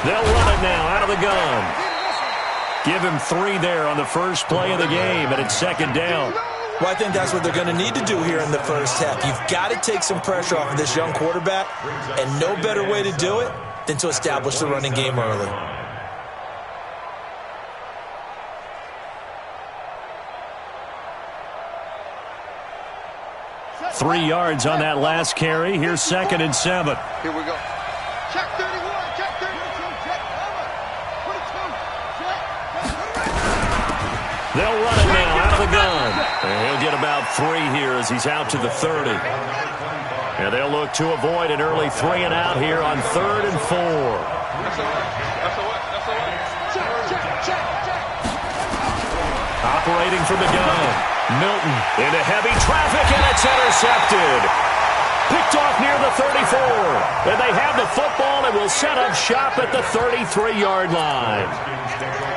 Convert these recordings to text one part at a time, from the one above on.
They'll run it now out of the gun. Give him 3 there on the first play of the game, and it's second down. Well, I think that's what they're going to need to do here in the first half. You've got to take some pressure off of this young quarterback, and no better way to do it than to establish the running game early. Three yards on that last carry. Here's second and 7. Here we go. Check 31, check 32, check 22, check. They'll run it now out of the gun. And he'll get about 3 here as he's out to the 30. And they'll look to avoid an early 3 and out here on 3rd and 4. That's a what? That's a what? That's a what? Check. Operating from the gun. Milton into heavy traffic, and it's intercepted. Picked off near the 34. And they have the football and will set up shop at the 33-yard line.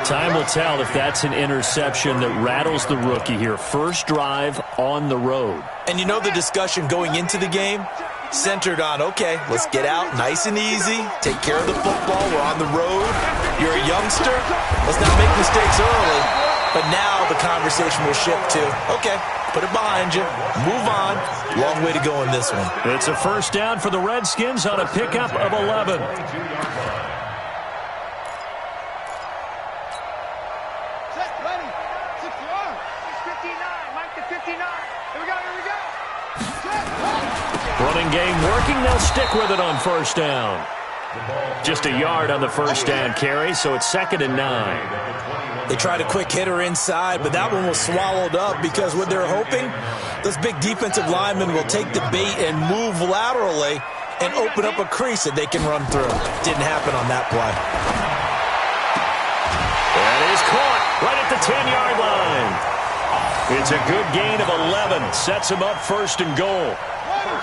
Time will tell if that's an interception that rattles the rookie here. First drive on the road. And you know the discussion going into the game? Centered on, okay, let's get out nice and easy, take care of the football, we're on the road, you're a youngster, let's not make mistakes early. But now the conversation will shift to, okay, put it behind you, move on. Long way to go in this one. It's a first down for the Redskins on a pickup of 11. Set, ready, 61, 59, Mike to 59. Here we go. Set. Running game working, they'll stick with it on first down. Just a yard on the first down carry, so it's 2nd and 9. They tried a quick hitter inside, but that one was swallowed up because what they're hoping, those big defensive linemen will take the bait and move laterally and open up a crease that they can run through. Didn't happen on that play. That is caught right at the 10-yard line. It's a good gain of 11. Sets him up 1st and goal.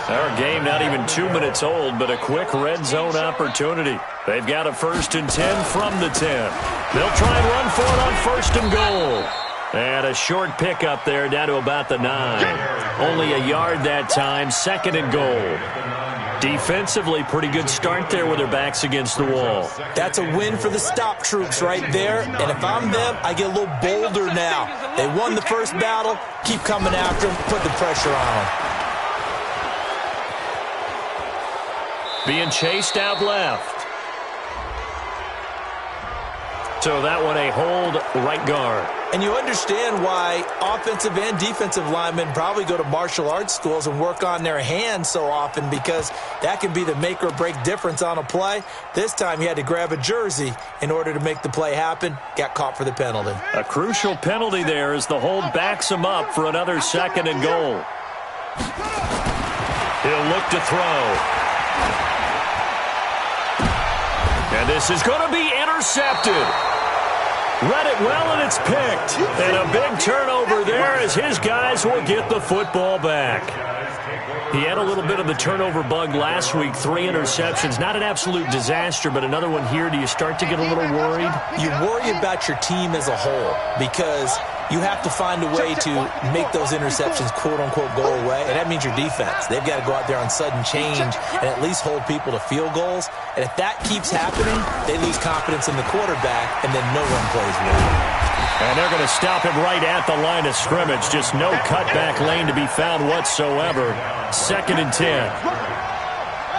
Our game not even 2 minutes old, but a quick red zone opportunity. They've got a 1st and 10 from the 10. They'll try and run for it on 1st and goal. And a short pickup there down to about the 9. Only a yard that time, 2nd and goal. Defensively, pretty good start there with their backs against the wall. That's a win for the stop troops right there. And if I'm them, I get a little bolder now. They won the first battle. Keep coming after them. Put the pressure on them. Being chased out left. So that one a hold right guard. And you understand why offensive and defensive linemen probably go to martial arts schools and work on their hands so often, because that can be the make or break difference on a play. This time he had to grab a jersey in order to make the play happen. Got caught for the penalty. A crucial penalty there as the hold backs him up for another 2nd and goal. He'll look to throw. And this is going to be intercepted. Read it well, and it's picked. And a big turnover there as his guys will get the football back. He had a little bit of the turnover bug last week, 3 interceptions. Not an absolute disaster, but another one here. Do you start to get a little worried? You worry about your team as a whole, because you have to find a way to make those interceptions, quote-unquote, go away, and that means your defense. They've got to go out there on sudden change and at least hold people to field goals. And if that keeps happening, they lose confidence in the quarterback, and then no one plays well. And they're going to stop him right at the line of scrimmage. Just no cutback lane to be found whatsoever. 2nd and 10.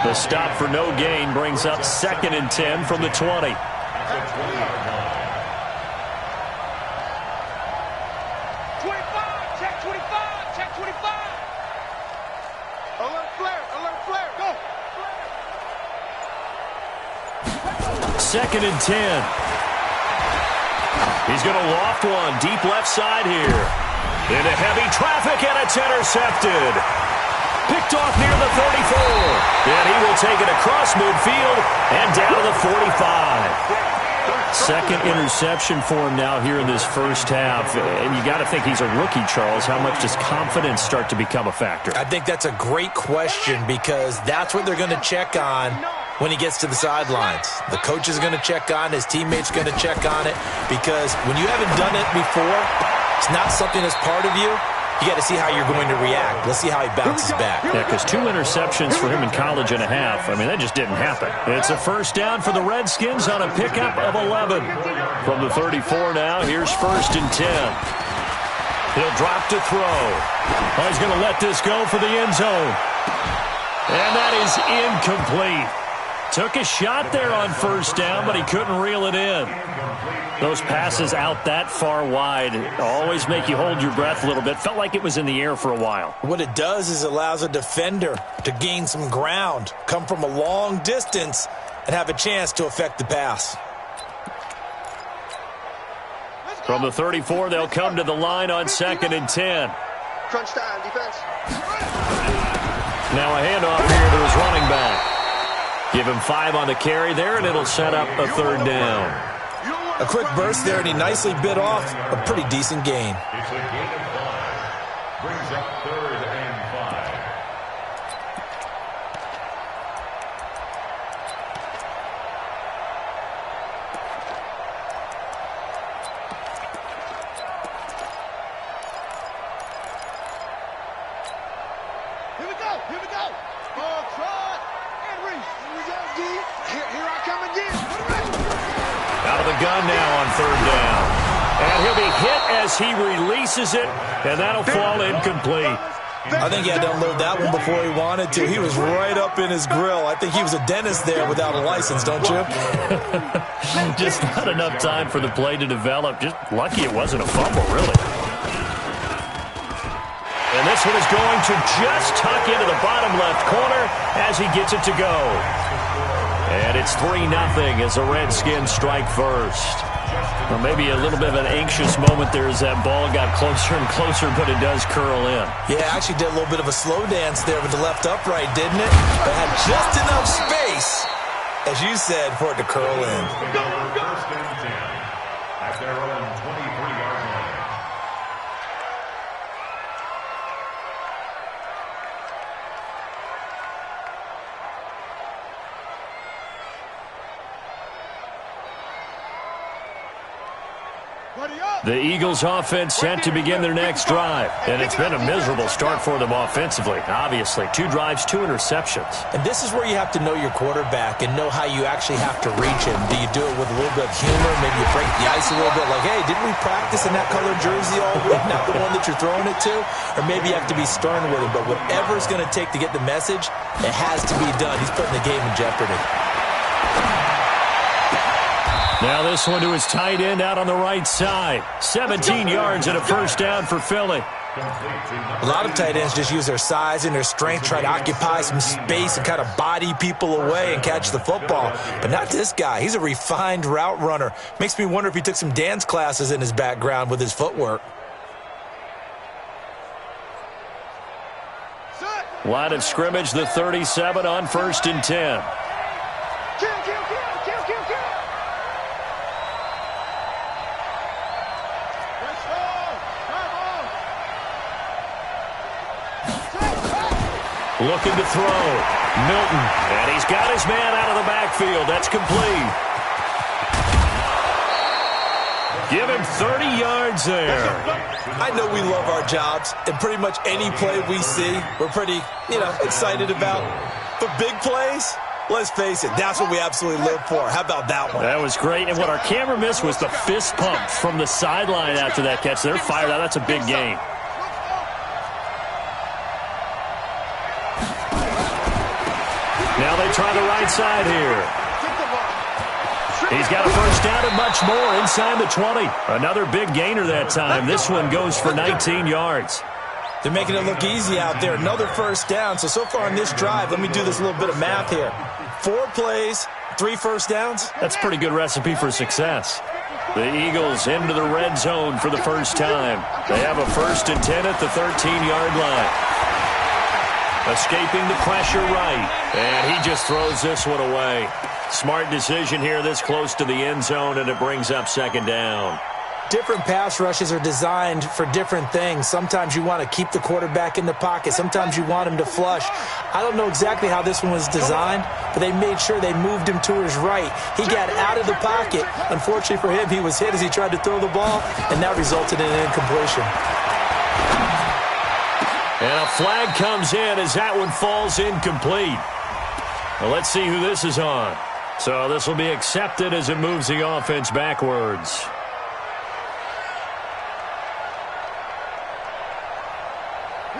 The stop for no gain brings up 2nd and 10 from the 20. Second and 10. He's going to loft one deep left side here. Into heavy traffic, and it's intercepted. Picked off near the 34. And he will take it across midfield and down to the 45. Second interception for him now here in this first half. And you got to think he's a rookie, Charles. How much does confidence start to become a factor? I think that's a great question, because that's what they're going to check on when he gets to the sidelines. The coach is going to check on, his teammates going to check on it, because when you haven't done it before, it's not something that's part of you. you got to see how you're going to react. Let's see how he bounces back. Yeah, because 2 interceptions for him in college and a half. I mean, that just didn't happen. It's a first down for the Redskins on a pickup of 11. From the 34 now, here's 1st and 10. He'll drop to throw. Oh, he's going to let this go for the end zone. And that is incomplete. Took a shot there on 1st down, but he couldn't reel it in. Those passes out that far wide always make you hold your breath a little bit. Felt like it was in the air for a while. What it does is it allows a defender to gain some ground, come from a long distance, and have a chance to affect the pass. From the 34, they'll come to the line on 2nd and 10. Crunch time, defense. Now a handoff here to his running back. Give him 5 on the carry there, and it'll set up a 3rd down. A quick burst there, and he nicely bit off a pretty decent gain. It's a gain of 5. Brings up 3rd and 5. Here we go, here we go. Trot and reach. Here we go, D. Here I come again. Out of the gun now on 3rd down. And he'll be hit as he releases it, and that'll fall incomplete. I think he had to unload that one before he wanted to. He was right up in his grill. I think he was a dentist there without a license, don't you? Just not enough time for the play to develop. Just lucky it wasn't a fumble, really. And this one is going to just tuck into the bottom left corner as he gets it to go. And it's 3-0 as the Redskins strike first. Well, maybe a little bit of an anxious moment there as that ball got closer and closer, but it does curl in. Yeah, actually did a little bit of a slow dance there with the left upright, didn't it? But had just enough space, as you said, for it to curl in. 1st and 10 at their own 23-yard line. The Eagles offense set to begin their next drive. And it's been a miserable start for them offensively. Obviously, 2 drives, 2 interceptions. And this is where you have to know your quarterback and know how you actually have to reach him. Do you do it with a little bit of humor? Maybe you break the ice a little bit like, hey, didn't we practice in that colored jersey all week? Not the one that you're throwing it to? Or maybe you have to be stern with him. But whatever it's going to take to get the message, it has to be done. He's putting the game in jeopardy. Now this one to his tight end out on the right side. 17 yards and a 1st down for Philly. A lot of tight ends just use their size and their strength, try to occupy some space and kind of body people away and catch the football. But not this guy. He's a refined route runner. Makes me wonder if he took some dance classes in his background with his footwork. Line of scrimmage, the 37 on 1st and 10. Kill. Looking to throw. Milton. And he's got his man out of the backfield. That's complete. Give him 30 yards there. I know we love our jobs, and pretty much any play we see, we're pretty, excited about. But big plays, let's face it, that's what we absolutely live for. How about that one? That was great. And what our camera missed was the fist pump from the sideline after that catch. They're fired out. That's a big gain. Now they try the right side here. He's got a 1st down and much more inside the 20. Another big gainer that time. This one goes for 19 yards. They're making it look easy out there. Another 1st down. So far on this drive, let me do this little bit of math here. 4 plays, 3 1st downs. That's a pretty good recipe for success. The Eagles into the red zone for the first time. They have a 1st and 10 at the 13-yard line. Escaping the pressure right. And he just throws this one away. Smart decision here this close to the end zone, and it brings up 2nd down. Different pass rushes are designed for different things. Sometimes you want to keep the quarterback in the pocket. Sometimes you want him to flush. I don't know exactly how this one was designed, but they made sure they moved him to his right. He got out of the pocket. Unfortunately for him, he was hit as he tried to throw the ball, and that resulted in an incompletion. And a flag comes in as that one falls incomplete. Well, let's see who this is on. So this will be accepted as it moves the offense backwards.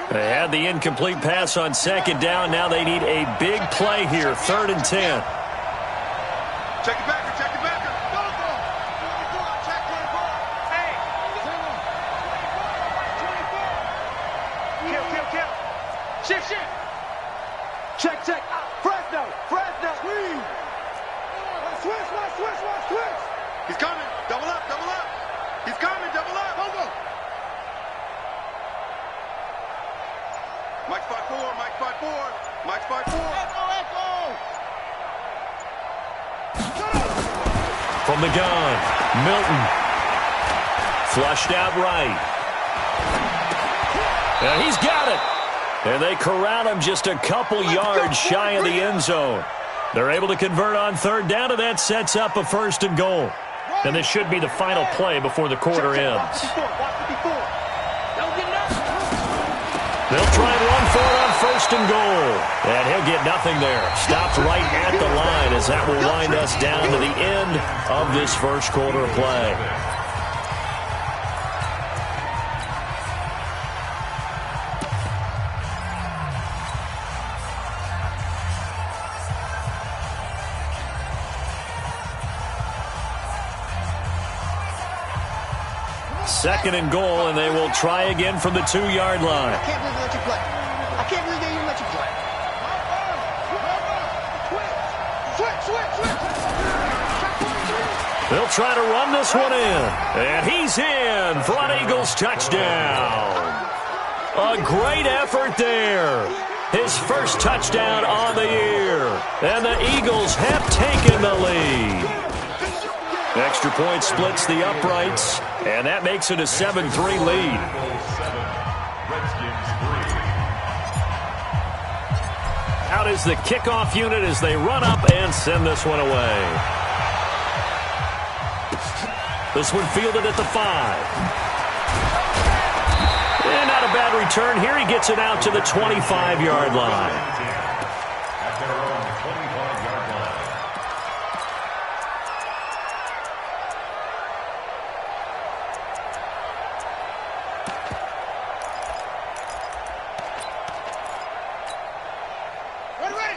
They had the incomplete pass on second down. Now they need a big play here, 3rd and 10. Check it back, check it back. Go, go. 24, check 24. Hey. 24. Kill. Shift. Check. Fresno. Switch. He's coming. Double up. He's coming, double up. Go. Mike 5-4. Echo. From the gun, Milton. Flushed out right. And he's got it. And they corral him just a couple yards shy of the end zone. They're able to convert on 3rd down, and that sets up a 1st and goal. And this should be the final play before the quarter ends. They'll try and run for it on 1st and goal. And he'll get nothing there. Stopped right at the line as that will wind us down to the end of this first quarter of play. Second and goal, and they will try again from the 2-yard line. I can't believe they let you play. I can't believe they even let you play. Switch. They'll try to run this one in. And he's in for an Eagles touchdown. A great effort there. His first touchdown on the year. And the Eagles have taken the lead. Extra point splits the uprights, and that makes it a 7-3 lead. Out is the kickoff unit as they run up and send this one away. This one fielded at the 5. And not a bad return here. He gets it out to the 25-yard line.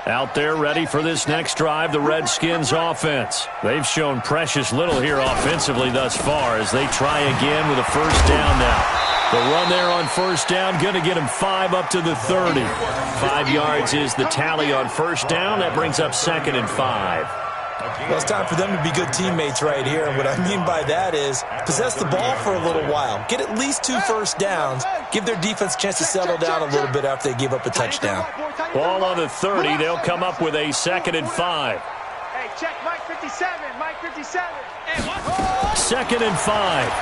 Out there ready for this next drive, the Redskins offense. They've shown precious little here offensively thus far as they try again with a 1st down now. The run there on 1st down, going to get him 5 up to the 30. 5 yards is the tally on 1st down. That brings up 2nd and 5. Well, it's time for them to be good teammates right here. And what I mean by that is possess the ball for a little while. Get at least 2 first downs. Give their defense a chance to settle down a little bit after they give up a touchdown. Ball on the 30. They'll come up with a 2nd and 5. Hey, check Mike 57. Mike 57. Hey, what? 2nd and 5.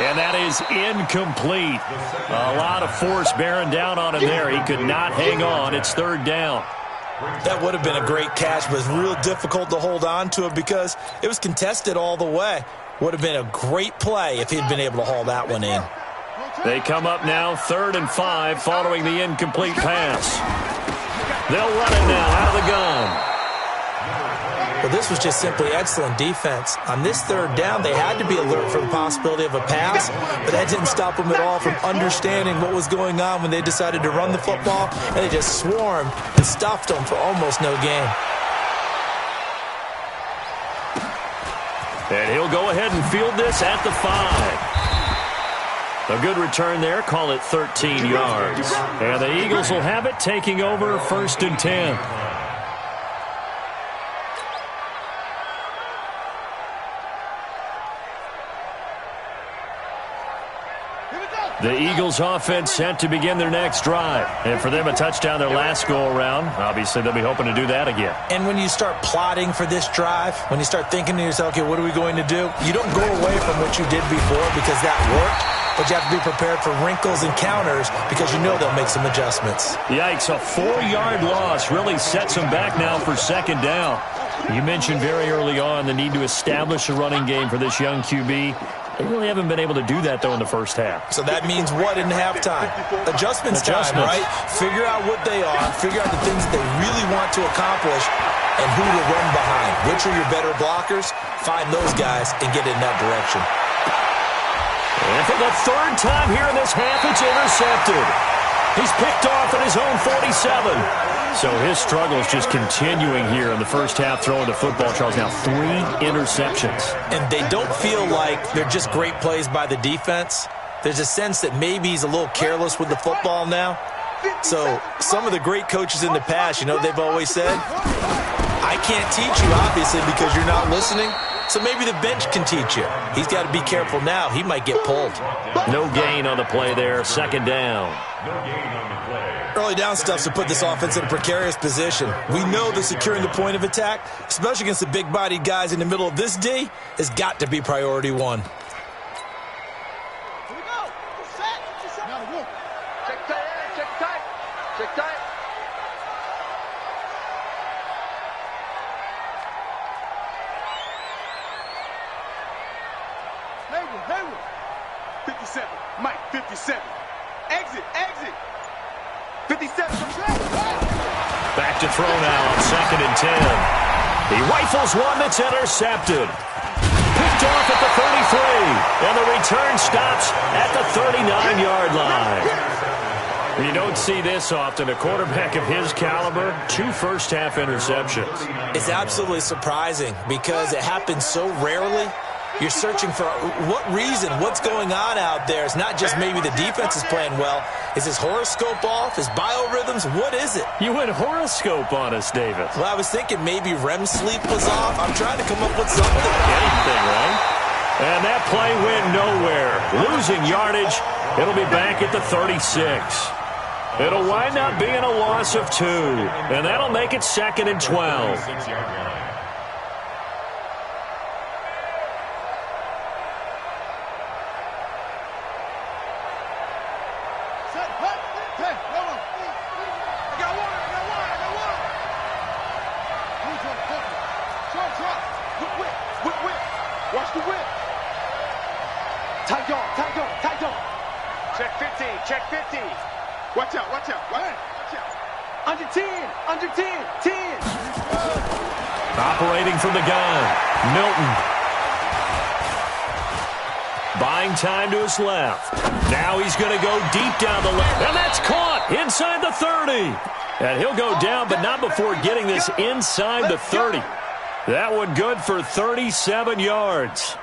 And that is incomplete. A lot of force bearing down on him there. He could not hang on. It's 3rd down. That would have been a great catch, but it's real difficult to hold on to it because it was contested all the way. Would have been a great play if he'd been able to haul that one in. They come up now 3rd and 5 following the incomplete pass. They'll run it now out of the gun. Well, this was just simply excellent defense. On this 3rd down, they had to be alert for the possibility of a pass, but that didn't stop them at all from understanding what was going on when they decided to run the football, and they just swarmed and stuffed them for almost no gain. And he'll go ahead and field this at the 5. A good return there. Call it 13 yards. And the Eagles will have it, taking over 1st and 10. The Eagles offense set to begin their next drive. And for them, a touchdown their last go-around. Obviously, they'll be hoping to do that again. And when you start plotting for this drive, when you start thinking to yourself, okay, what are we going to do? You don't go away from what you did before because that worked, but you have to be prepared for wrinkles and counters because you know they'll make some adjustments. Yikes, a 4-yard loss really sets them back now for 2nd down. You mentioned very early on the need to establish a running game for this young QB. They really haven't been able to do that, though, in the first half. So that means what in halftime? Adjustments time, right? Figure out what they are, figure out the things that they really want to accomplish, and who to run behind. Which are your better blockers? Find those guys and get in that direction. And for the third time here in this half, it's intercepted. He's picked off at his own 47. So his struggle is just continuing here in the first half throwing the football, Charles. Now 3 interceptions. And they don't feel like they're just great plays by the defense. There's a sense that maybe he's a little careless with the football now. So some of the great coaches in the past, you know, they've always said, I can't teach you, obviously, because you're not listening. So maybe the bench can teach you. He's got to be careful now. He might get pulled. No gain on the play there. Second down. No gain on the play. Early down stuff to put this offense in a precarious position. We know that securing the point of attack, especially against the big-bodied guys in the middle of this D, has got to be priority one. Here we go. Set. Now look. Check tight. Check tight. Check tight. Hayward. 57. Mike, 57. Exit. 57. Back to throw now on 2nd and 10. He rifles one that's intercepted. Picked off at the 33. And the return stops at the 39-yard line. You don't see this often. A quarterback of his caliber, 2 first-half interceptions. It's absolutely surprising because it happens so rarely. You're searching for what reason, what's going on out there. It's not just maybe the defense is playing well. Is his horoscope off? His biorhythms? What is it? You went horoscope on us, David. Well, I was thinking maybe REM sleep was off. I'm trying to come up with something. Anything, right? And that play went nowhere. Losing yardage. It'll be back at the 36. It'll wind up being a loss of 2. And that'll make it 2nd and 12. 6-yard line. Watch the whip. Tight on. Check 50. Watch out. Under 10. 10. Operating from the gun, Milton. Buying time to his left. Now he's going to go deep down the left. And that's caught inside the 30. And he'll go down, but not before getting this inside the 30. That one good for 37 yards.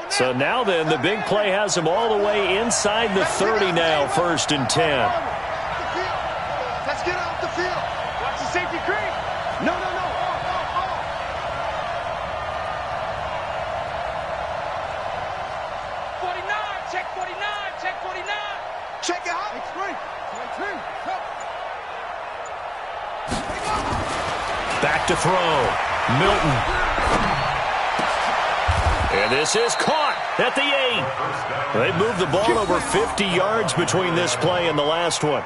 So now then, the big play has him all the way inside the 30 now, 1st and 10. Let's get off the field. Watch the safety creep. No. 49. Check 49. Check it out. Back to throw. Milton. And this is caught at the 8. They moved the ball over 50 yards between this play and the last one.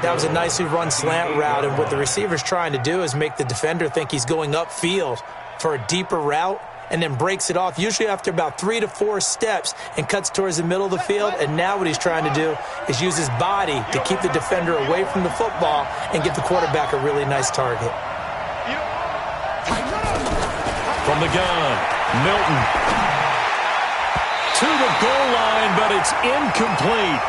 That was a nicely run slant route, and what the receiver's trying to do is make the defender think he's going upfield for a deeper route and then breaks it off, usually after about 3 to 4 steps, and cuts towards the middle of the field. And now what he's trying to do is use his body to keep the defender away from the football and get the quarterback a really nice target. From the gun, Milton. To the goal line, but it's incomplete.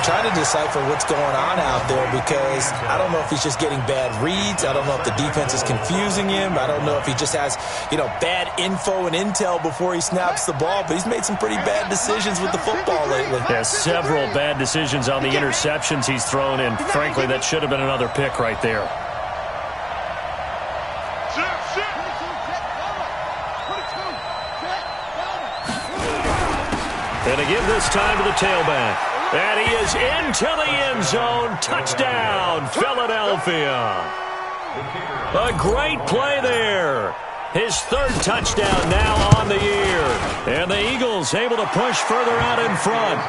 Trying to decipher what's going on out there because I don't know if he's just getting bad reads. I don't know if the defense is confusing him. I don't know if he just has, bad info and intel before he snaps the ball. But he's made some pretty bad decisions with the football lately. Yeah, several bad decisions on the interceptions he's thrown in. Frankly, that should have been another pick right there. And again this time to the tailback. And he is into the end zone. Touchdown, Philadelphia. A great play there. His 3rd touchdown now on the year. And the Eagles able to push further out in front.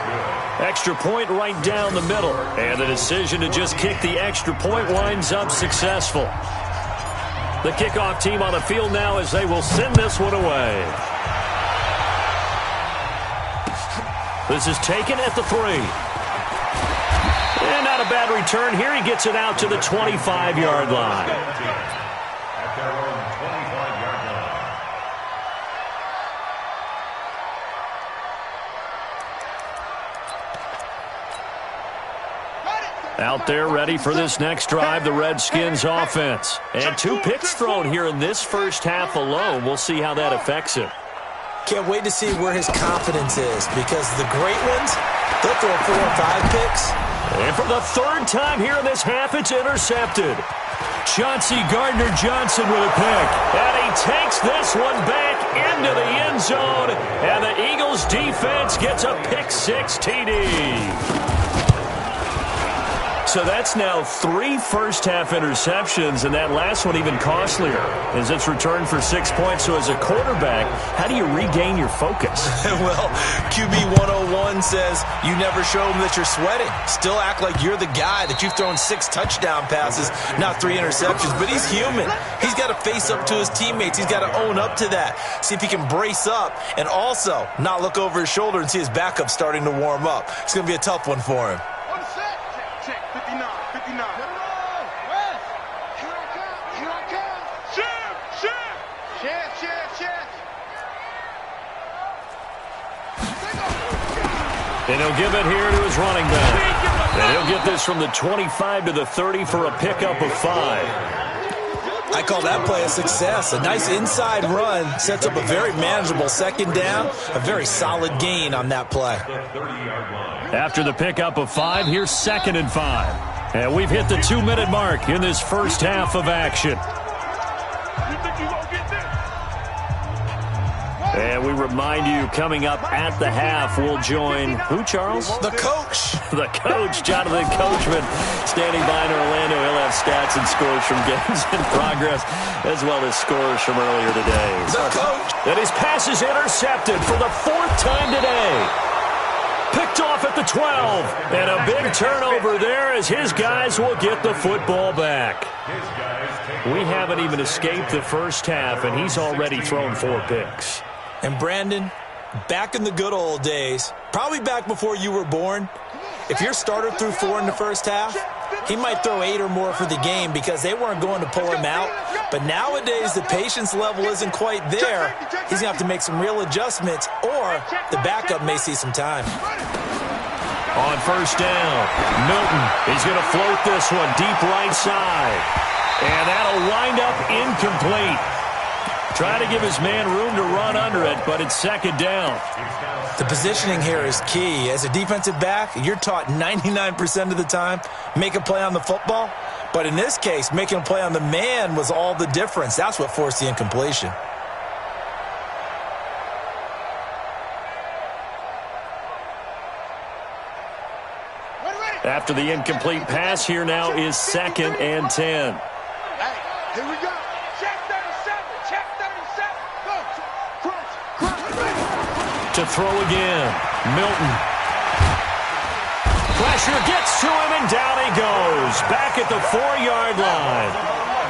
Extra point right down the middle. And the decision to just kick the extra point winds up successful. The kickoff team on the field now as they will send this one away. This is taken at the 3. And not a bad return here. He gets it out to the 25-yard line. At their own 25-yard line. Out there ready for this next drive, the Redskins offense. And 2 picks thrown here in this first half alone. We'll see how that affects him. Can't wait to see where his confidence is, because the great ones, they'll throw 4 or 5 picks. And for the 3rd time here in this half, it's intercepted. Chauncey Gardner-Johnson with a pick. And he takes this one back into the end zone. And the Eagles defense gets a pick-6 TD. So that's now 3 first-half interceptions, and that last one even costlier as it's returned for 6 points. So as a quarterback, how do you regain your focus? Well, QB 101 says you never show them that you're sweating. Still act like you're the guy, that you've thrown 6 touchdown passes, not 3 interceptions. But he's human. He's got to face up to his teammates. He's got to own up to that. See if he can brace up and also not look over his shoulder and see his backup starting to warm up. It's going to be a tough one for him. Check, 59, 59. Get it on, West. Here I come, here I come. Chef. And he'll give it here to his running back. And he'll get this from the 25 to the 30 for a pickup of 5. I call that play a success. A nice inside run sets up a very manageable 2nd down. A very solid gain on that play. After the pickup of 5, here's 2nd and 5. And we've hit the 2-minute mark in this first half of action. And we remind you, coming up at the half, we'll join who, Charles? The coach. The coach, Jonathan Coachman, standing by in Orlando. He'll have stats and scores from games in progress, as well as scores from earlier today. The coach. And his pass is intercepted for the 4th time today. Picked off at the 12. And a big turnover there as his guys will get the football back. We haven't even escaped the first half, and he's already thrown 4 picks. And Brandon, back in the good old days, probably back before you were born, if your starter threw 4 in the first half, he might throw 8 or more for the game because they weren't going to pull him out. But nowadays, the patience level isn't quite there. He's going to have to make some real adjustments, or the backup may see some time. On first down, Milton, he's going to float this one deep right side. And that'll wind up incomplete. Trying to give his man room to run under it, but it's 2nd down. The positioning here is key. As a defensive back, you're taught 99% of the time, make a play on the football. But in this case, making a play on the man was all the difference. That's what forced the incompletion. After the incomplete pass, here now is 2nd and 10. Hey, here we go. Check 37. Go. Crunch. To throw again, Milton. Pressure gets to him, and down he goes. Back at the 4-yard line.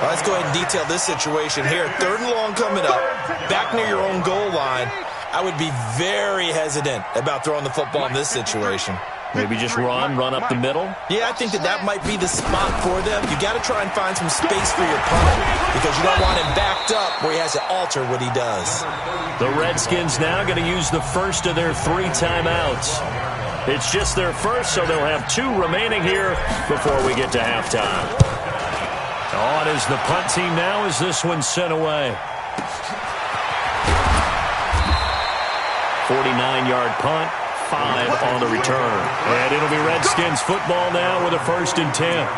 Well, let's go ahead and detail this situation here. 3rd and long coming up. Back near your own goal line. I would be very hesitant about throwing the football in this situation. Maybe just run up the middle? Yeah, I think that might be the spot for them. You got to try and find some space for your punter because you don't want him backed up where he has to alter what he does. The Redskins now going to use the first of their 3 timeouts. It's just their first, so they'll have 2 remaining here before we get to halftime. On is the punt team now as this one's sent away. 49-yard punt. 5 on the return. And it'll be Redskins football now with a 1st and 10.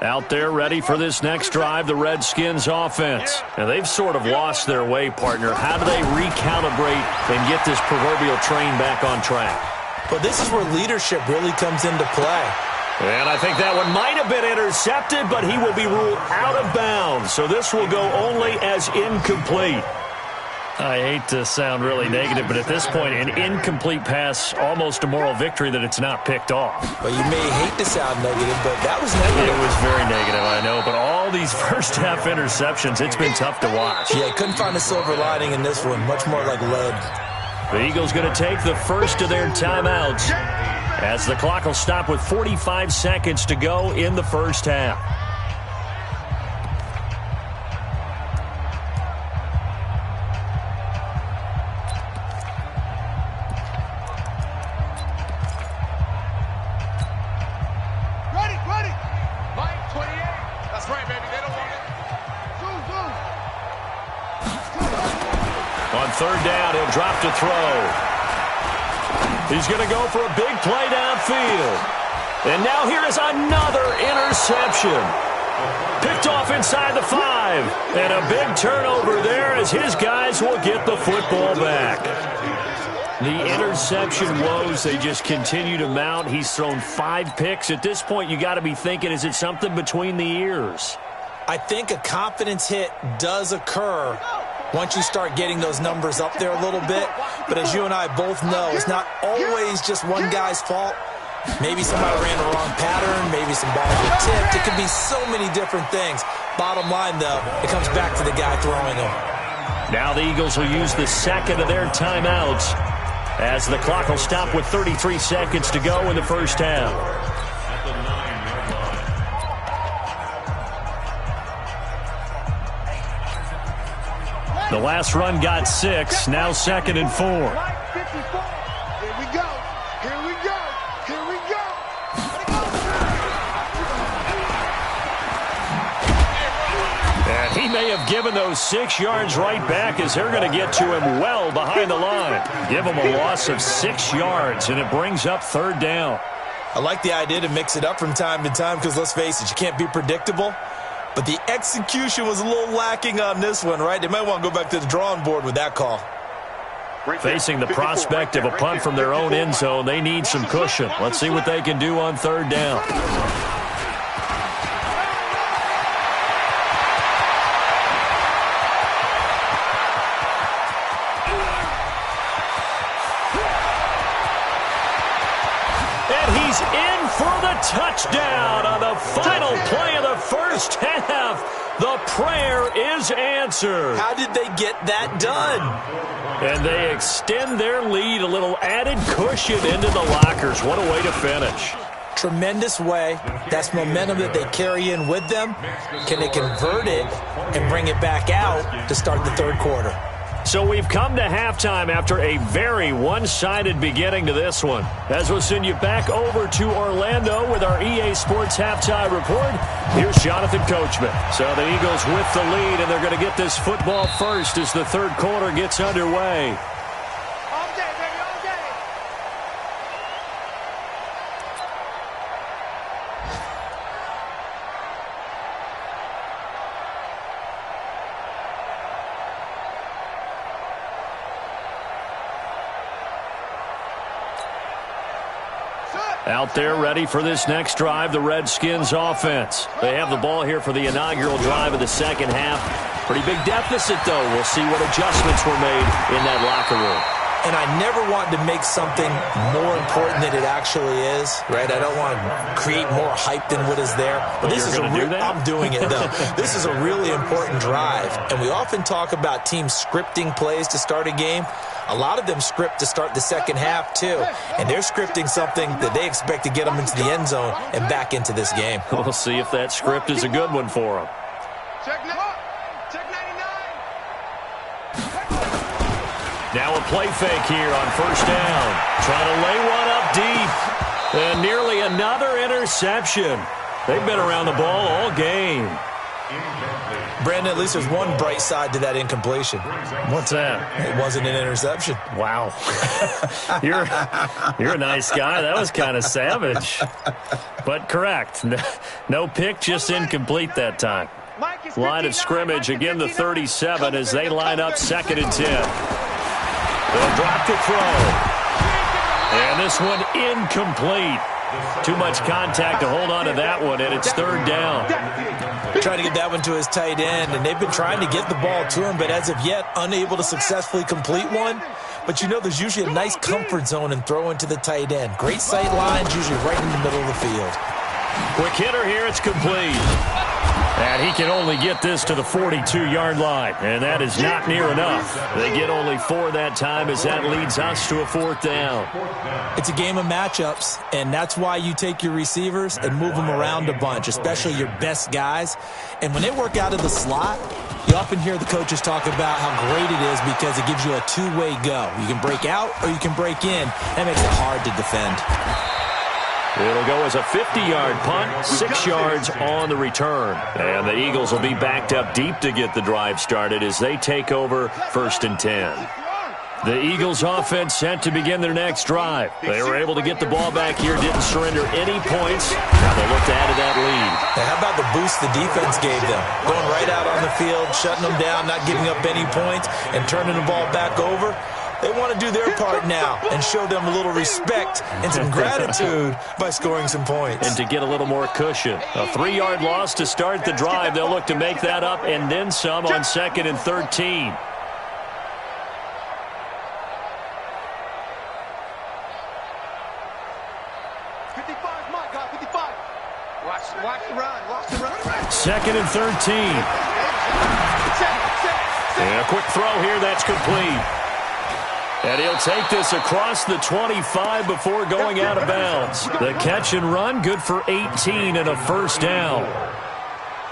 Out there ready for this next drive, the Redskins offense. And they've sort of lost their way, partner. How do they recalibrate and get this proverbial train back on track? Well, this is where leadership really comes into play. And I think that one might have been intercepted, but he will be ruled out of bounds. So this will go only as incomplete. I hate to sound really negative, but at this point, an incomplete pass, almost a moral victory that it's not picked off. Well, you may hate to sound negative, but that was negative. It was very negative, I know, but all these first-half interceptions, it's been tough to watch. Yeah, couldn't find a silver lining in this one, much more like lead. The Eagles going to take the first of their timeouts as the clock will stop with 45 seconds to go in the first half. Third down, he'll drop to throw. He's going to go for a big play downfield. And now here is another interception. Picked off inside the 5. And a big turnover there as his guys will get the football back. The interception woes, they just continue to mount. He's thrown 5 picks. At this point, you got to be thinking, is it something between the ears? I think a confidence hit does occur once you start getting those numbers up there a little bit. But as you and I both know, it's not always just one guy's fault. Maybe somebody ran the wrong pattern. Maybe some balls were tipped. It could be so many different things. Bottom line, though, it comes back to the guy throwing them. Now the Eagles will use the second of their timeouts as the clock will stop with 33 seconds to go in the first half. The last run got 6, now 2nd and 4. Here we go. Here we go. Here we go. And he may have given those 6 yards right back as they're going to get to him well behind the line. Give him a loss of 6 yards, and it brings up 3rd down. I like the idea to mix it up from time to time because, let's face it, you can't be predictable. But the execution was a little lacking on this one, right? They might want to go back to the drawing board with that call. Facing the prospect of a punt from their own end zone, they need some cushion. Let's see what they can do on 3rd down. And he's in for the touchdown on the final play of the first half. The prayer is answered. How did they get that done? And they extend their lead, a little added cushion into the lockers. What a way to finish. Tremendous way. That's momentum that they carry in with them. Can they convert it and bring it back out to start the 3rd quarter? So we've come to halftime after a very one-sided beginning to this one. As we'll send you back over to Orlando with our EA Sports Halftime Report, here's Jonathan Coachman. So the Eagles with the lead, and they're going to get this football first as the 3rd quarter gets underway. All day, baby, all day. Out there ready for this next drive, the Redskins offense. They have the ball here for the inaugural drive of the 2nd half. Pretty big deficit, though. We'll see what adjustments were made in that locker room. And I never want to make something more important than it actually is, right? I don't want to create more hype than what is there. But this is I'm doing it, though. This is a really important drive. And we often talk about teams scripting plays to start a game. A lot of them script to start the 2nd half, too. And they're scripting something that they expect to get them into the end zone and back into this game. We'll see if that script is a good one for them. Check 99. Now a play fake here on 1st down. Trying to lay one up deep. And nearly another interception. They've been around the ball all game. Brandon, at least there's one bright side to that incompletion. What's that? It wasn't an interception. Wow. You're a nice guy. That was kind of savage. But correct. No pick, just incomplete that time. Line of scrimmage, again the 37 as they line up 2nd and 10. They'll drop to throw. And this one incomplete. Too much contact to hold on to that one, and it's third down. Trying to get that one to his tight end, and they've been trying to get the ball to him, but as of yet, unable to successfully complete one. But you know there's usually a nice comfort zone in throwing to the tight end. Great sight lines, usually right in the middle of the field. Quick hitter here, it's complete. And he can only get this to the 42-yard line, and that is not near enough. They get only 4 that time as that leads us to a fourth down. It's a game of matchups, and that's why you take your receivers and move them around a bunch, especially your best guys. And when they work out of the slot, you often hear the coaches talk about how great it is because it gives you a two-way go. You can break out or you can break in. That makes it hard to defend. It'll go as a 50-yard punt, 6 yards on the return. And the Eagles will be backed up deep to get the drive started as they take over 1st and 10. The Eagles offense set to begin their next drive. They were able to get the ball back here, didn't surrender any points. Now they look to add to that lead. Now how about the boost the defense gave them? Going right out on the field, shutting them down, not giving up any points, and turning the ball back over. They want to do their part now and show them a little respect and some gratitude by scoring some points. And to get a little more cushion. A 3-yard loss to start the drive. They'll look to make that up and then some on 2nd and 13. Watch the run. 2nd and 13. And a quick throw here. That's complete. And he'll take this across the 25 before going out of bounds. The catch and run, good for 18 and a first down.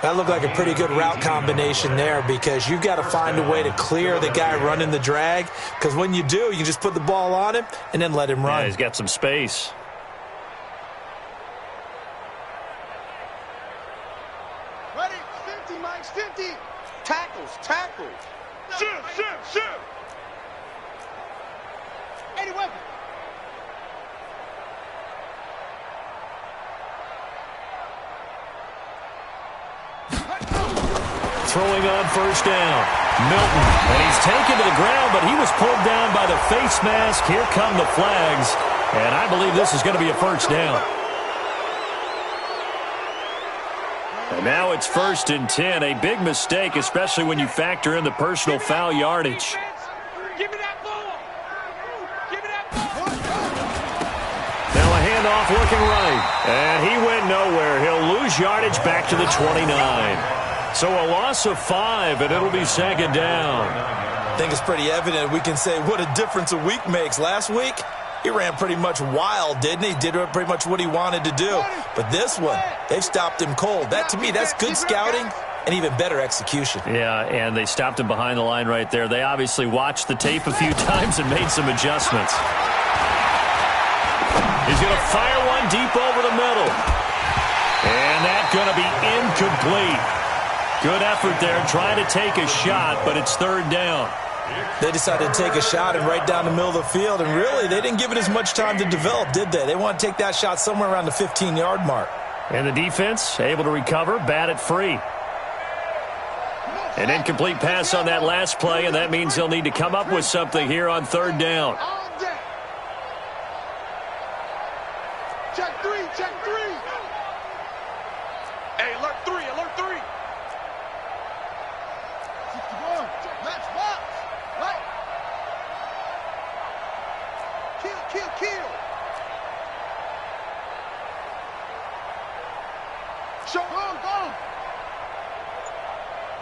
That looked like a pretty good route combination there because you've got to find a way to clear the guy running the drag. Because when you do, you just put the ball on him and then let him run. Yeah, he's got some space. Ready? 50, Mike, 50. Tackles. Shoot. Any weapon. Throwing on first down. Milton. And he's taken to the ground, but he was pulled down by the face mask. Here come the flags. And I believe this is going to be a first down. And now it's 1st and 10. A big mistake, especially when you factor in the personal foul yardage. Give me that ball. Now a handoff looking right. And he went nowhere. He'll lose yardage back to the 29. So a loss of 5, and it'll be 2nd down. I think it's pretty evident. We can say what a difference a week makes. Last week, he ran pretty much wild, didn't he? Did pretty much what he wanted to do. But this one, they've stopped him cold. That, to me, that's good scouting and even better execution. Yeah, and they stopped him behind the line right there. They obviously watched the tape a few times and made some adjustments. He's going to fire one deep over the middle. And that's going to be incomplete. Good effort there, trying to take a shot, but it's 3rd down. They decided to take a shot and right down the middle of the field, and really, they didn't give it as much time to develop, did they? They want to take that shot somewhere around the 15-yard mark. And the defense able to recover, bat it free. An incomplete pass on that last play, and that means they'll need to come up with something here on 3rd down. Check three. Hey, alert three. 61. Match box. Right. Kill. Show. Go.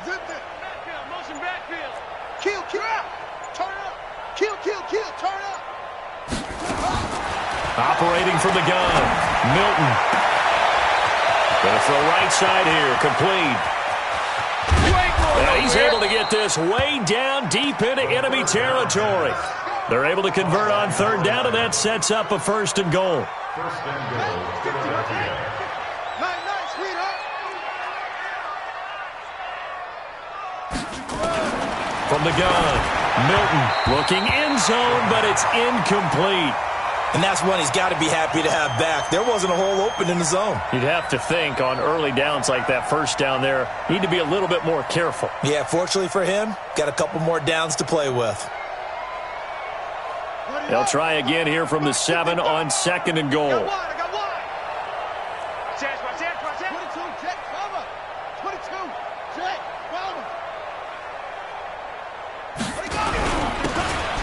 Zip it. Backfield. Motion backfield. Kill. Turn up. Kill. Turn up. Operating from the gun, Milton. Going to throw right side here, complete. And he's able to get this way down deep into enemy territory. They're able to convert on 3rd down, and that sets up a 1st and goal. 1st and goal, Philadelphia. Nice, sweetheart. From the gun, Milton looking end zone, but it's incomplete. And that's one he's got to be happy to have back. There wasn't a hole open in the zone. You'd have to think on early downs like that first down there, need to be a little bit more careful. Yeah, fortunately for him, got a couple more downs to play with. They'll try again here from the 7 on 2nd and goal.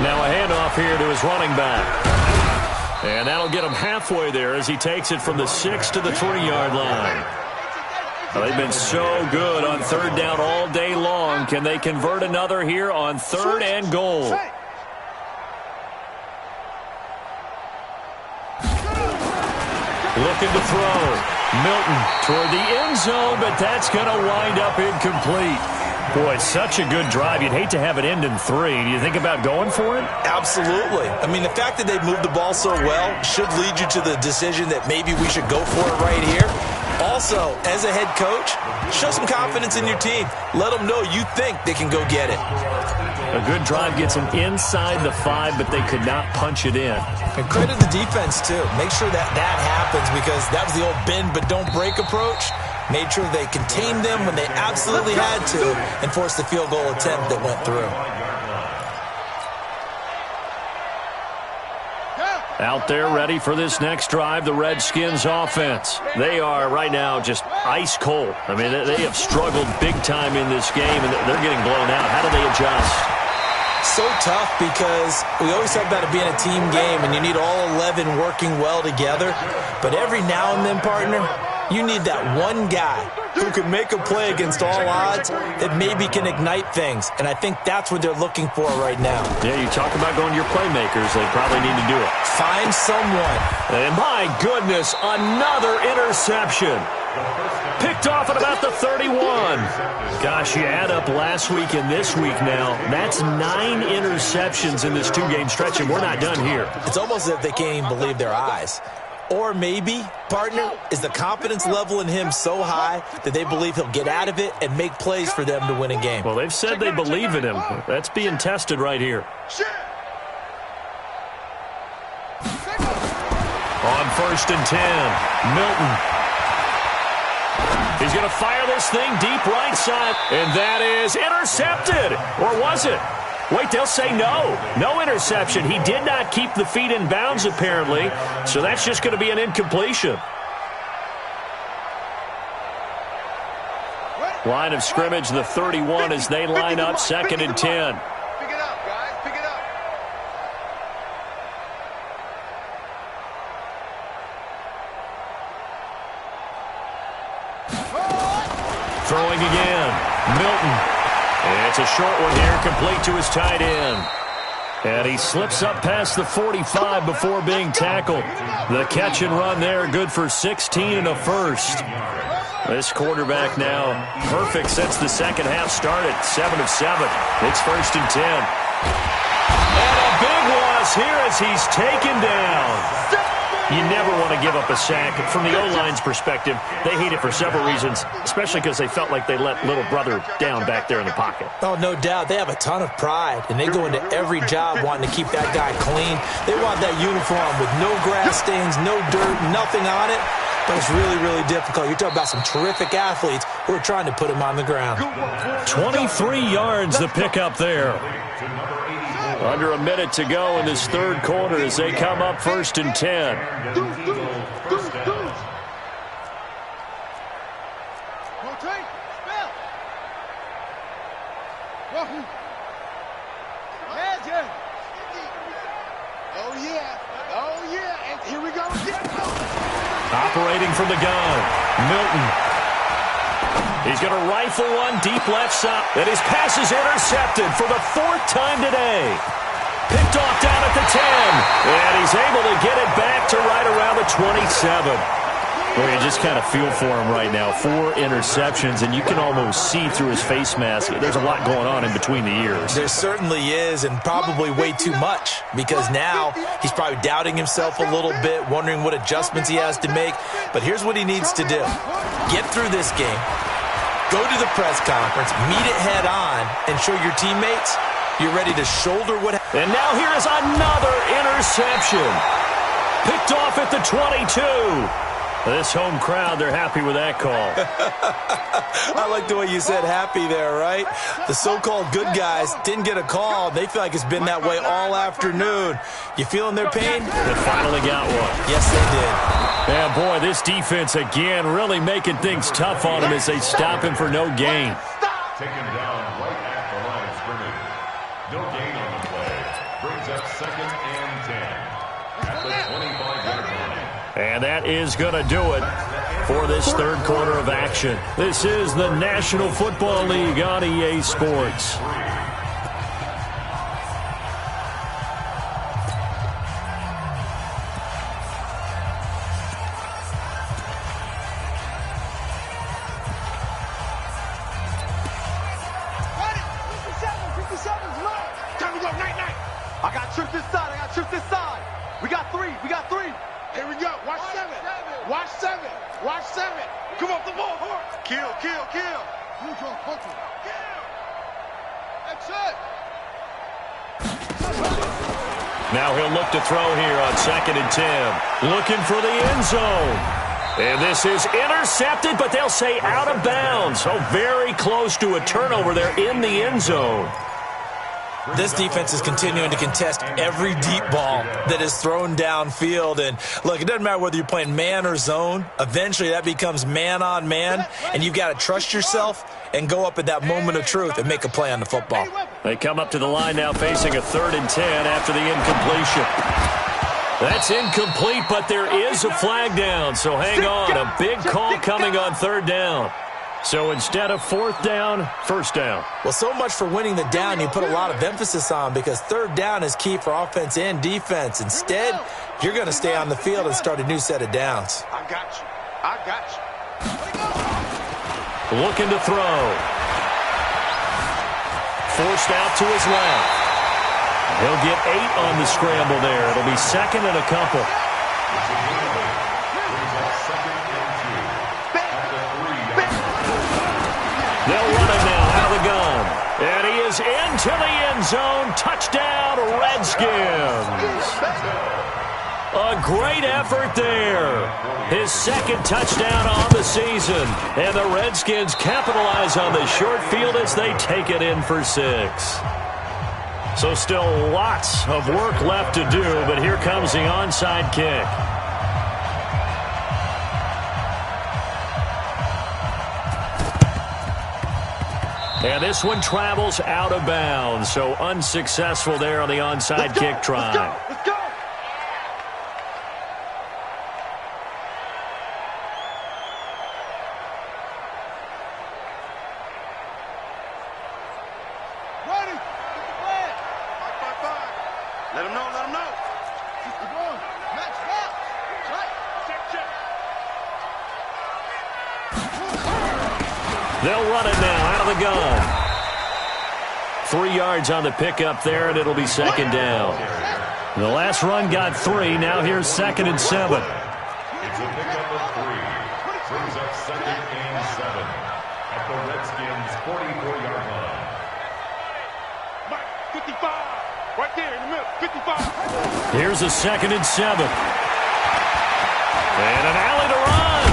Now a handoff here to his running back. And that'll get him halfway there as he takes it from the 6 to the 3-yard line. Well, they've been so good on third down all day long. Can they convert another here on 3rd and goal? Looking to throw. Milton toward the end zone, but that's going to wind up incomplete. Boy, such a good drive. You'd hate to have it end in 3. Do you think about going for it? Absolutely. I mean, the fact that they've moved the ball so well should lead you to the decision that maybe we should go for it right here. Also, as a head coach, show some confidence in your team. Let them know you think they can go get it. A good drive gets them inside the 5, but they could not punch it in. And credit the defense, too. Make sure that happens because that was the old bend but don't break approach. Made sure they contained them when they absolutely had to and forced the field goal attempt that went through. Out there ready for this next drive, the Redskins offense. They are right now just ice cold. I mean, they have struggled big time in this game, and they're getting blown out. How do they adjust? So tough because we always talk about it being a team game, and you need all 11 working well together. But every now and then, partner, you need that one guy who can make a play against all odds that maybe can ignite things. And I think that's what they're looking for right now. Yeah, you talk about going to your playmakers. They probably need to do it. Find someone. And my goodness, another interception. Picked off at about the 31. Gosh, you add up last week and this week now. That's 9 interceptions in this 2-game stretch, and we're not done here. It's almost as if they can't even believe their eyes. Or maybe, partner, is the confidence level in him so high that they believe he'll get out of it and make plays for them to win a game. Well, they've said they believe in him. That's being tested right here. On 1st and 10, Milton. He's going to fire this thing deep right side, and that is intercepted. Or was it? Wait, they'll say no. No interception. He did not keep the feet in bounds, apparently, so that's just going to be an incompletion. Line of scrimmage, the 31 as they line up 2nd and 10. Pick it up, guys. Pick it up. Throwing again. Milton. It's a short one here, complete to his tight end. And he slips up past the 45 before being tackled. The catch and run there, good for 16 and a first. This quarterback now perfect since the second half started. 7 of 7. It's 1st and 10. And a big loss here as he's taken down. You never want to give up a sack. From the O-line's perspective, they hate it for several reasons, especially because they felt like they let little brother down back there in the pocket. Oh, no doubt. They have a ton of pride, and they go into every job wanting to keep that guy clean. They want that uniform with no grass stains, no dirt, nothing on it. But it's really, really difficult. You're talking about some terrific athletes who are trying to put him on the ground. 23 yards the pickup there. Under a minute to go in this 3rd quarter as they come up 1st and 10. Oh, yeah. And here we go. Operating from the gun, Milton. He's going to rifle one deep left side. And his pass is intercepted for the 4th time today. Picked off down at the 10. And he's able to get it back to right around the 27. Well, you just kind of feel for him right now. 4 interceptions, and you can almost see through his face mask. There's a lot going on in between the ears. There certainly is, and probably way too much, because now he's probably doubting himself a little bit, wondering what adjustments he has to make. But here's what he needs to do. Get through this game. Go to the press conference, meet it head on, and show your teammates you're ready to shoulder what happened. And now here is another interception. Picked off at the 22. This home crowd, they're happy with that call. I like the way you said happy there, right? The so-called good guys didn't get a call. They feel like it's been that way all afternoon. You feeling their pain? They finally got one. Yes, they did. Yeah, boy, this defense again really making things tough on him as they stop him for no gain. Stop! Taken down right at the line of scrimmage. No gain on the play. Brings up 2nd and 10 at the 25-yard line. And that is going to do it for this third quarter of action. This is the National Football League on EA Sports. Now he'll look to throw here on 2nd and 10. Looking for the end zone. And this is intercepted, but they'll say out of bounds. So very close to a turnover there in the end zone. This defense is continuing to contest every deep ball that is thrown downfield. And, look, it doesn't matter whether you're playing man or zone. Eventually that becomes man-on-man, and you've got to trust yourself and go up at that moment of truth and make a play on the football. They come up to the line now facing a 3rd and 10 after the incompletion. That's incomplete, but there is a flag down, so hang on. A big call coming on 3rd down. So instead of 4th down, 1st down. Well, so much for winning the down you put a lot of emphasis on, because 3rd down is key for offense and defense. Instead, you're going to stay on the field and start a new set of downs. I got you. I got you. Looking to throw. Forced out to his left. He'll get 8 on the scramble there. It'll be 2nd and a couple. They'll run it now out of the gun. And he is into the end zone. Touchdown, Redskins. A great effort there. His 2nd touchdown on the season. And the Redskins capitalize on the short field as they take it in for 6. So still lots of work left to do, but here comes the onside kick. And this one travels out of bounds, so unsuccessful there on the onside kick try. Let's go. Ready. Let him know. Let him know. Keep going. Match back. Right. Check. They'll run it now out of the gun. 3 yards on the pickup there, and it'll be 2nd down. The last run got 3. Now here's 2nd and 7. It's a pickup of 3. Brings up 2nd and 7 at the Redskins' 44-yard line. Mike, 55. Right there in the middle. 55. Here's a 2nd and 7. And an alley to run.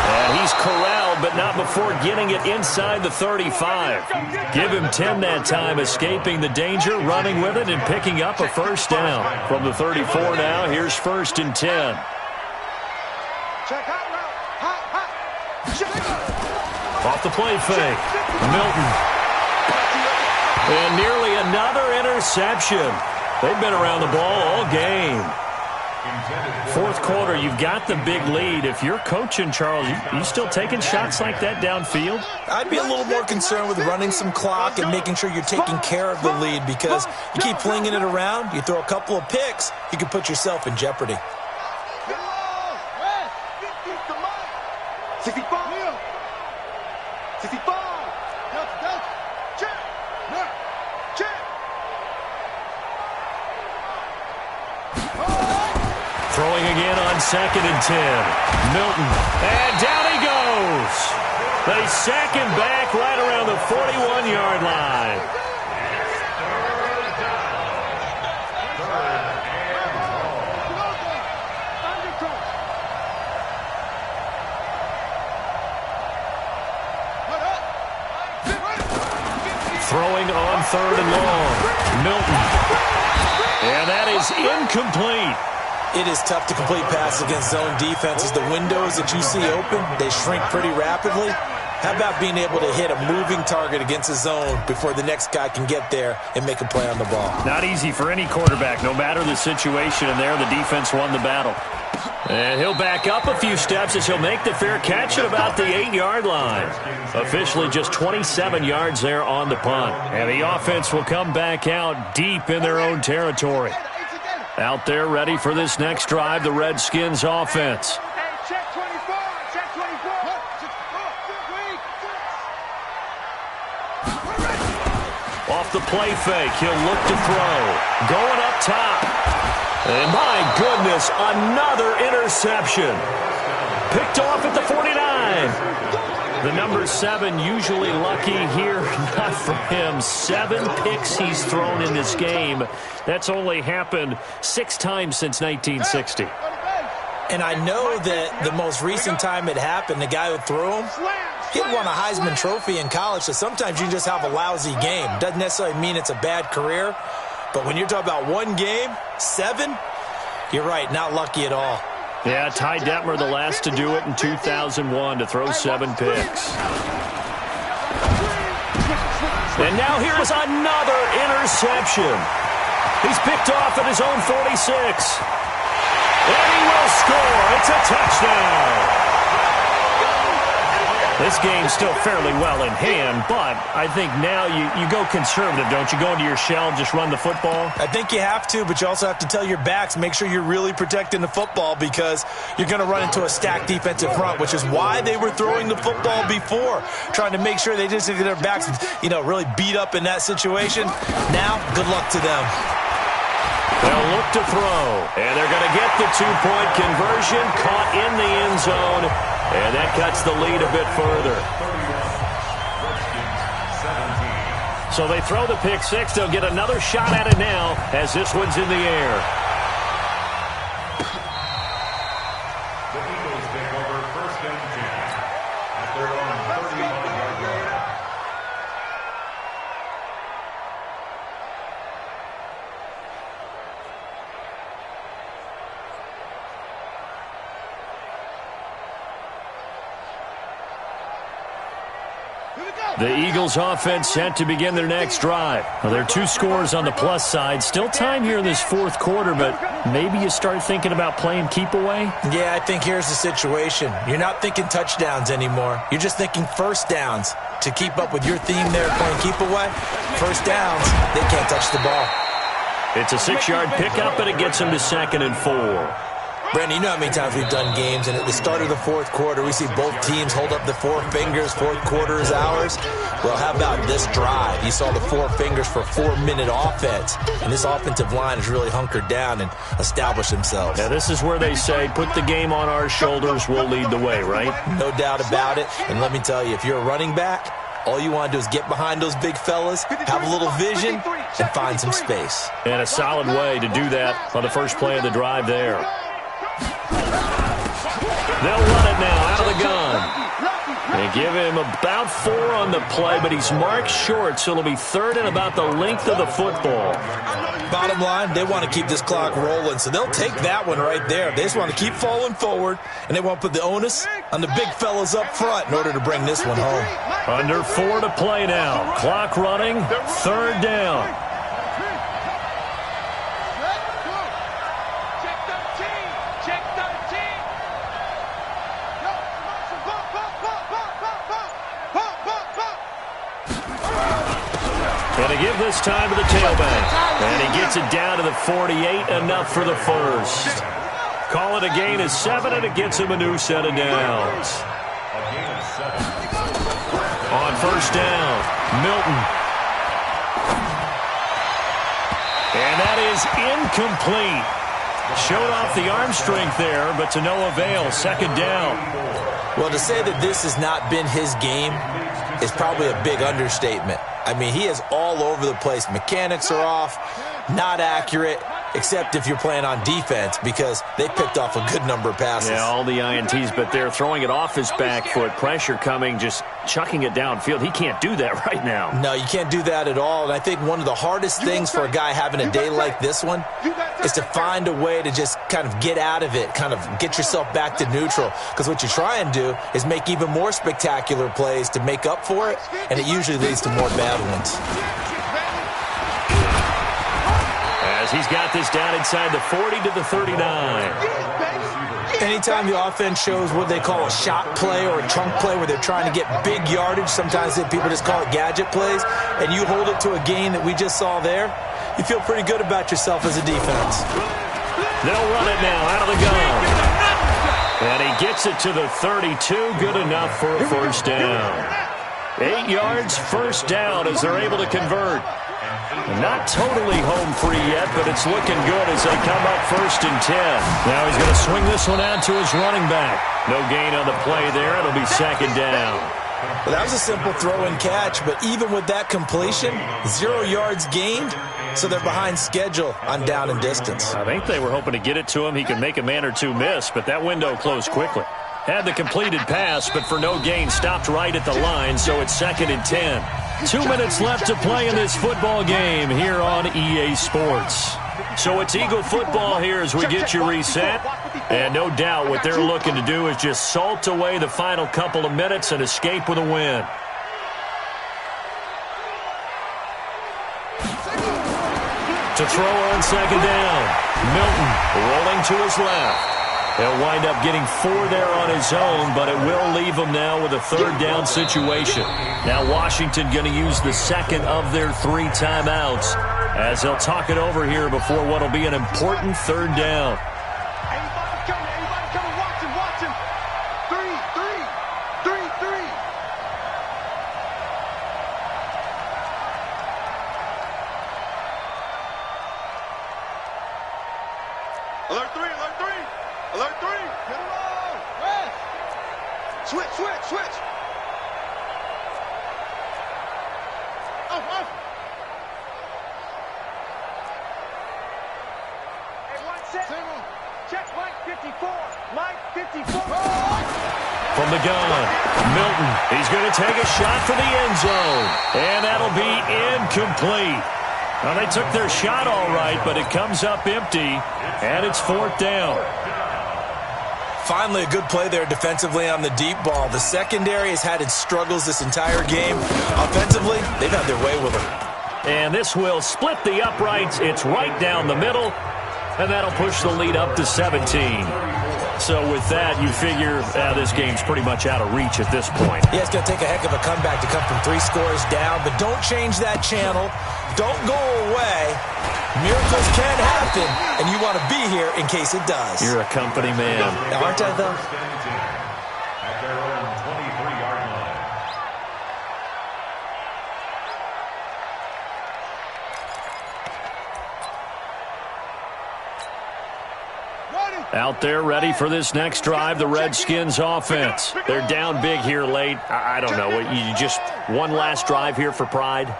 And he's corralled, but not before getting it inside the 35. Give him 10 that time, escaping the danger, running with it, and picking up a 1st down. From the 34 now, here's 1st and 10. Check hot route. Hot. Check. Off the play fake. Milton. And nearly another interception. They've been around the ball all game. 4th quarter, you've got the big lead. If you're coaching, Charles, you still taking shots like that downfield? I'd be a little more concerned with running some clock and making sure you're taking care of the lead, because you keep flinging it around, you throw a couple of picks, you can put yourself in jeopardy. 65. 65. Check. Check. Throwing again on 2nd and 10. Milton. And down he goes. They sack him back right around the 41-yard line. Throwing on 3rd and long. Milton. And that is incomplete. It is tough to complete passes against zone defenses. The windows that you see open, they shrink pretty rapidly. How about being able to hit a moving target against a zone before the next guy can get there and make a play on the ball? Not easy for any quarterback, no matter the situation, and there the defense won the battle. And he'll back up a few steps as he'll make the fair catch at about the 8-yard line. Officially just 27 yards there on the punt. And the offense will come back out deep in their own territory. Out there ready for this next drive, the Redskins offense. Check 24, check 24. Off the play fake, he'll look to throw. Going up top. And my goodness, another interception. Picked off at the 49. The number 7 usually lucky here, not for him. 7 picks he's thrown in this game. That's only happened 6 times since 1960. And I know that the most recent time it happened, the guy who threw him, he had won a Heisman Trophy in college, so sometimes you just have a lousy game. Doesn't necessarily mean it's a bad career, but when you're talking about one game, 7, you're right, not lucky at all. Yeah, Ty Detmer, the last to do it in 2001, to throw 7 picks. And now here's another interception. He's picked off at his own 46. And he will score. It's a touchdown. This game's still fairly well in hand, but I think now you go conservative, don't you? Go into your shell and just run the football? I think you have to, but you also have to tell your backs, make sure you're really protecting the football because you're going to run into a stacked defensive front, which is why they were throwing the football before, trying to make sure they just get their backs, really beat up in that situation. Now, good luck to them. They'll look to throw, and they're going to get the 2-point conversion, caught in the end zone, and that cuts the lead a bit further. So they throw the pick 6. They'll get another shot at it now as this one's in the air. The Eagles take over 1st and 10 at their own 35-yard line. The Eagles offense set to begin their next drive. Well, there are 2 scores on the plus side. Still time here in this 4th quarter, but maybe you start thinking about playing keep away? Yeah, I think here's the situation. You're not thinking touchdowns anymore. You're just thinking first downs. To keep up with your theme there, playing keep away, first downs, they can't touch the ball. It's a 6-yard pickup, and it gets them to 2nd and 4. Brandon, you know how many times we've done games, and at the start of the 4th quarter, we see both teams hold up the 4 fingers, 4th quarter is ours. Well, how about this drive? You saw the 4 fingers for 4-minute offense, and this offensive line has really hunkered down and established themselves. Yeah, this is where they say, put the game on our shoulders, we'll lead the way, right? No doubt about it, and let me tell you, if you're a running back, all you want to do is get behind those big fellas, have a little vision, and find some space. And a solid way to do that on the first play of the drive there. They'll run it now out of the gun. They give him about 4 on the play, but he's marked short, so it'll be 3rd and about the length of the football. Bottom line, they want to keep this clock rolling, so they'll take that one right there. They just want to keep falling forward, and they want to put the onus on the big fellas up front in order to bring this one home. Under 4 to play now. Clock running, 3rd down. And to give this time to the tailback. And he gets it down to the 48, enough for the first. Call it a gain of 7, and it gets him a new set of downs. On first down, Milton. And that is incomplete. Showed off the arm strength there, but to no avail. 2nd down. Well, to say that this has not been his game is probably a big understatement. I mean, he is all over the place. Mechanics are off, not accurate. except if you're playing on defense, because they picked off a good number of passes. Yeah, all the INTs, but they're throwing it off his back foot. Pressure coming, just chucking it downfield. He can't do that right now. No, you can't do that at all. And I think one of the hardest things for a guy having a day like this one is to find a way to just kind of get out of it, kind of get yourself back to neutral. Because what you try and do is make even more spectacular plays to make up for it, and it usually leads to more bad ones. As he's got this down inside the 40 to the 39. Anytime the offense shows what they call a shot play or a chunk play where they're trying to get big yardage, sometimes people just call it gadget plays, and you hold it to a gain that we just saw there, you feel pretty good about yourself as a defense. They'll run it now out of the gun. And he gets it to the 32. Good enough for a first down. 8 yards, first down as they're able to convert. Not totally home free yet, but it's looking good as they come up first and 10. Now he's going to swing this one out to his running back. No gain on the play there. It'll be second down. Well, that was a simple throw and catch, but even with that completion, 0 yards gained, so they're behind schedule on down and distance. I think they were hoping to get it to him. He could make a man or two miss, but that window closed quickly. Had the completed pass, but for no gain, stopped right at the line, so it's second and 10. 2 minutes left to play in this football game here on EA Sports. So it's Eagle football here as we get you reset. And no doubt what they're looking to do is just salt away the final couple of minutes and escape with a win. To throw on second down. Milton rolling to his left. He'll wind up getting 4 there on his own, but it will leave him now with a third down situation. Now Washington going to use the second of their 3 timeouts as they'll talk it over here before what will be an important third down. Everybody coming, watch him. 3. Alert 3. Alert 3. Get him on. Rest. Switch. Off. Hey, 1 second. Check Mike 54. Mike 54. From the gun, Milton. He's going to take a shot for the end zone. And that'll be incomplete. Well, they took their shot all right, but it comes up empty, and it's 4th down. Finally, a good play there defensively on the deep ball. The secondary has had its struggles this entire game. Offensively, they've had their way with it. And this will split the uprights. It's right down the middle, and that'll push the lead up to 17. So with that, you figure this game's pretty much out of reach at this point. Yeah, it's going to take a heck of a comeback to come from 3 scores down, but don't change that channel. Don't go away. Miracles can happen, and you want to be here in case it does. You're a company man. Aren't I, though? At their own 23-yard line. Out there ready for this next drive, the Redskins offense. They're down big here late. I don't know. You just one last drive here for pride?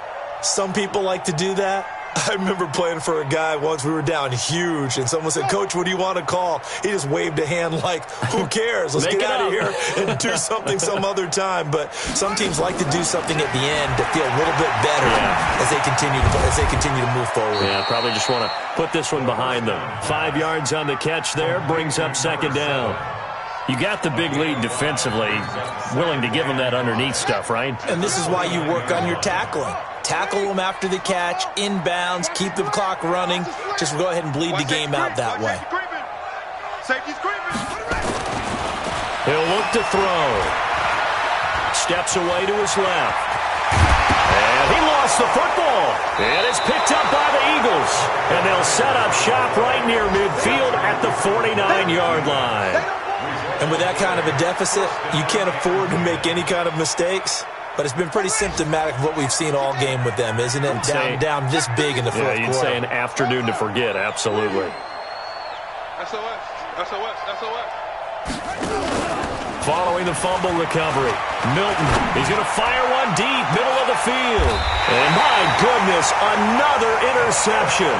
Some people like to do that. I remember playing for a guy once. We were down huge, and someone said, "Coach, what do you want to call?" He just waved a hand like, who cares? Let's get out of here and do something some other time. But some teams like to do something at the end to feel a little bit better as they continue to move forward. Yeah, probably just want to put this one behind them. 5 yards on the catch there, brings up second down. You got the big lead defensively, willing to give them that underneath stuff, right? And this is why you work on your tackling. Tackle them after the catch, inbounds, keep the clock running. Just go ahead and bleed the game out that way. Safety's creeping. He'll look to throw. Steps away to his left. And he lost the football. And it's picked up by the Eagles. And they'll set up shop right near midfield at the 49-yard line. And with that kind of a deficit, you can't afford to make any kind of mistakes. But it's been pretty symptomatic of what we've seen all game with them, isn't it? Down this big in the fourth quarter. Yeah, you'd say an afternoon to forget, absolutely. SOS. Following the fumble recovery, Milton, he's going to fire one deep, middle of the field. And my goodness, another interception.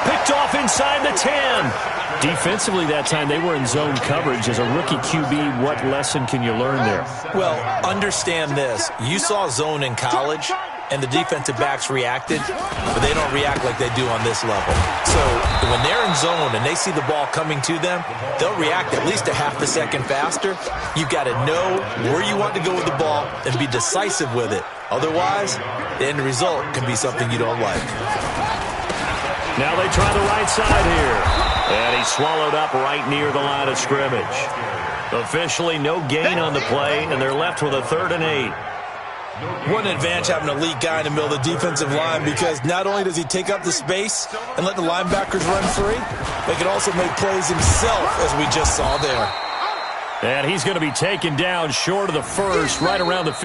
Picked off inside the 10. Defensively that time, they were in zone coverage. As a rookie QB, what lesson can you learn there? Well, understand this. You saw zone in college, and the defensive backs reacted, but they don't react like they do on this level. So when they're in zone and they see the ball coming to them, they'll react at least a half a second faster. You've got to know where you want to go with the ball and be decisive with it. Otherwise, the end result can be something you don't like. Now they try the right side here. And he's swallowed up right near the line of scrimmage. Officially no gain on the play, and they're left with a 3rd and 8. What an advantage having an elite guy in the middle of the defensive line, because not only does he take up the space and let the linebackers run free, but he can also make plays himself, as we just saw there. And he's going to be taken down short of the first, right around the